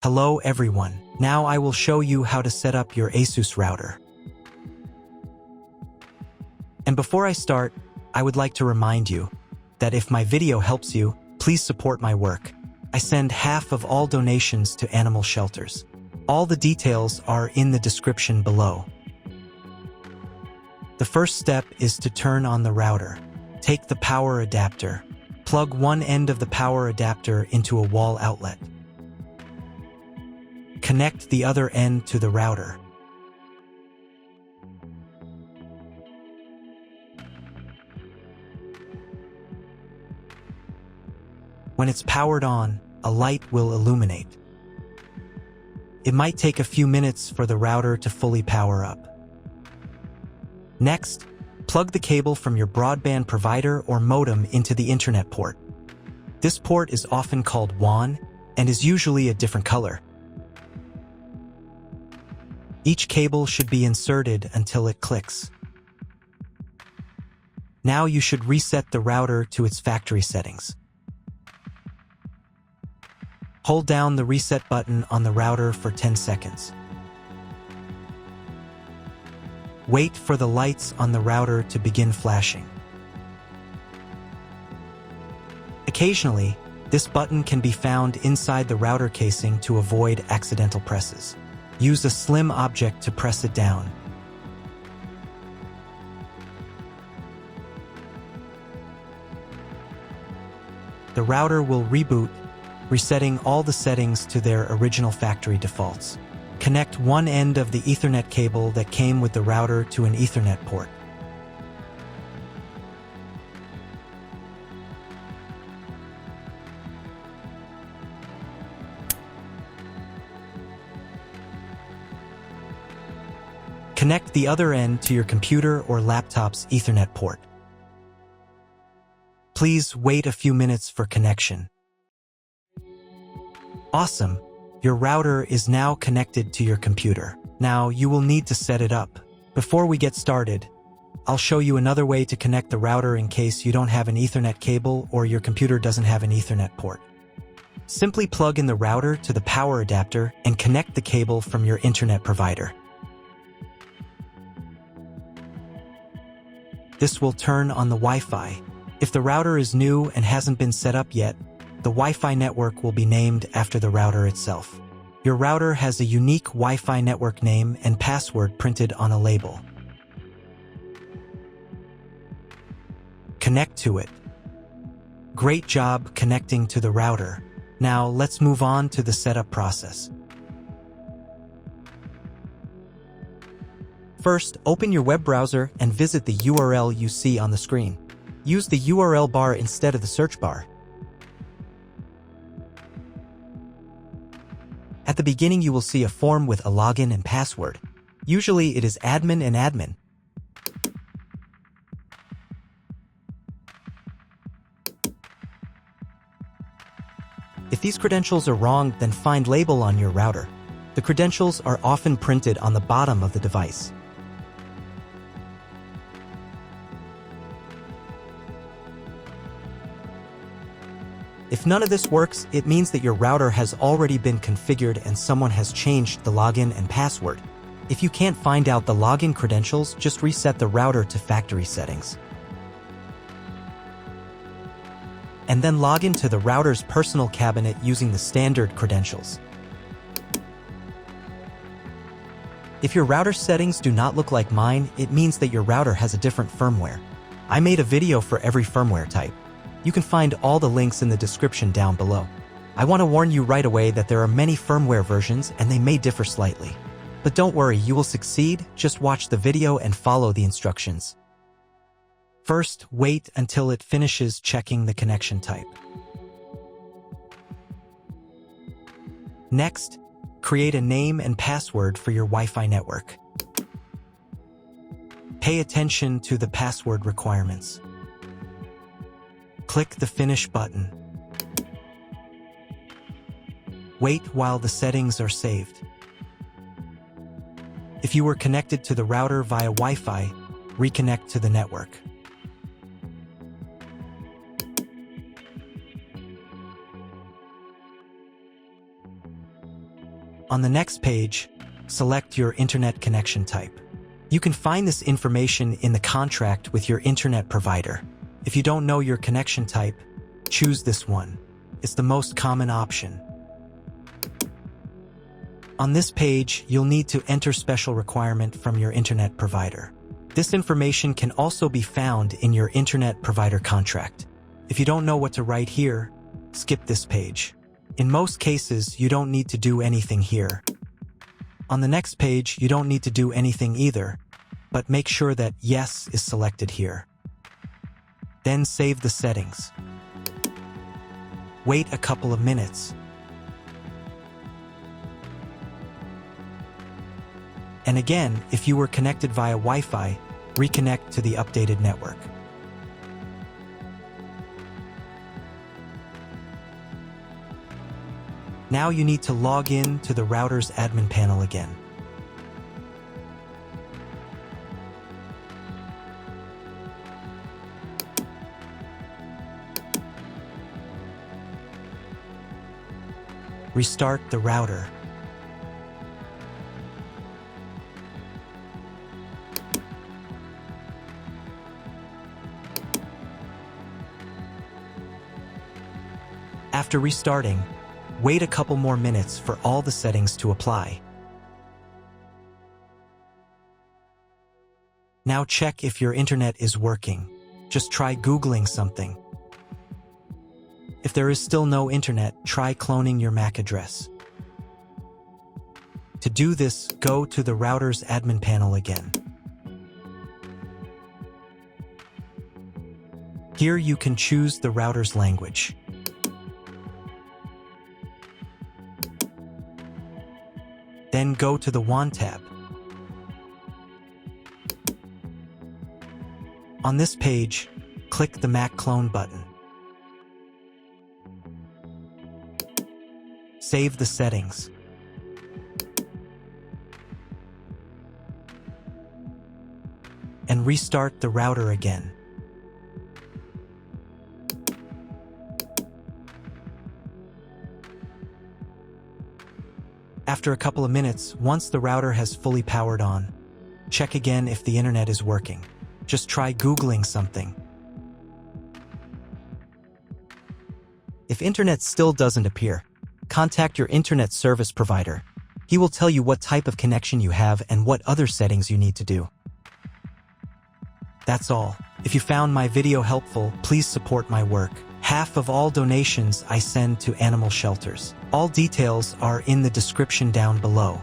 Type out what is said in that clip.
Hello everyone, now I will show you how to set up your ASUS router. And before I start, I would like to remind you that if my video helps you, please support my work. I send half of all donations to animal shelters. All the details are in the description below. The first step is to turn on the router. Take the power adapter. Plug one end of the power adapter into a wall outlet. Connect the other end to the router. When it's powered on, a light will illuminate. It might take a few minutes for the router to fully power up. Next, plug the cable from your broadband provider or modem into the Internet port. This port is often called WAN and is usually a different color. Each cable should be inserted until it clicks. Now you should reset the router to its factory settings. Hold down the reset button on the router for 10 seconds. Wait for the lights on the router to begin flashing. Occasionally, this button can be found inside the router casing to avoid accidental presses. Use a slim object to press it down. The router will reboot, resetting all the settings to their original factory defaults. Connect one end of the Ethernet cable that came with the router to an Ethernet port. Connect the other end to your computer or laptop's Ethernet port. Please wait a few minutes for connection. Awesome! Your router is now connected to your computer. Now you will need to set it up. Before we get started, I'll show you another way to connect the router in case you don't have an Ethernet cable or your computer doesn't have an Ethernet port. Simply plug in the router to the power adapter and connect the cable from your internet provider. This will turn on the Wi-Fi. If the router is new and hasn't been set up yet, the Wi-Fi network will be named after the router itself. Your router has a unique Wi-Fi network name and password printed on a label. Connect to it. Great job connecting to the router. Now let's move on to the setup process. First, open your web browser and visit the URL you see on the screen. Use the URL bar instead of the search bar. At the beginning, you will see a form with a login and password. Usually, it is admin and admin. If these credentials are wrong, then find label on your router. The credentials are often printed on the bottom of the device. If none of this works, it means that your router has already been configured and someone has changed the login and password. If you can't find out the login credentials, just reset the router to factory settings. And then log into the router's personal cabinet using the standard credentials. If your router settings do not look like mine, it means that your router has a different firmware. I made a video for every firmware type. You can find all the links in the description down below. I want to warn you right away that there are many firmware versions and they may differ slightly. But don't worry, you will succeed. Just watch the video and follow the instructions. First, wait until it finishes checking the connection type. Next, create a name and password for your Wi-Fi network. Pay attention to the password requirements. Click the Finish button. Wait while the settings are saved. If you were connected to the router via Wi-Fi, reconnect to the network. On the next page, select your internet connection type. You can find this information in the contract with your internet provider. If you don't know your connection type, choose this one. It's the most common option. On this page, you'll need to enter special requirement from your internet provider. This information can also be found in your internet provider contract. If you don't know what to write here, skip this page. In most cases, you don't need to do anything here. On the next page, you don't need to do anything either, but make sure that Yes is selected here. Then save the settings. Wait a couple of minutes. And again, if you were connected via Wi-Fi, reconnect to the updated network. Now you need to log in to the router's admin panel again. Restart the router. After restarting, wait a couple more minutes for all the settings to apply. Now check if your internet is working. Just try Googling something. If there is still no internet, try cloning your MAC address. To do this, go to the router's admin panel again. Here you can choose the router's language. Then go to the WAN tab. On this page, click the MAC clone button. Save the settings. And restart the router again. After a couple of minutes, once the router has fully powered on, check again if the internet is working. Just try Googling something. If internet still doesn't appear, contact your internet service provider. He will tell you what type of connection you have and what other settings you need to do. That's all. If you found my video helpful, please support my work. Half of all donations I send to animal shelters. All details are in the description down below.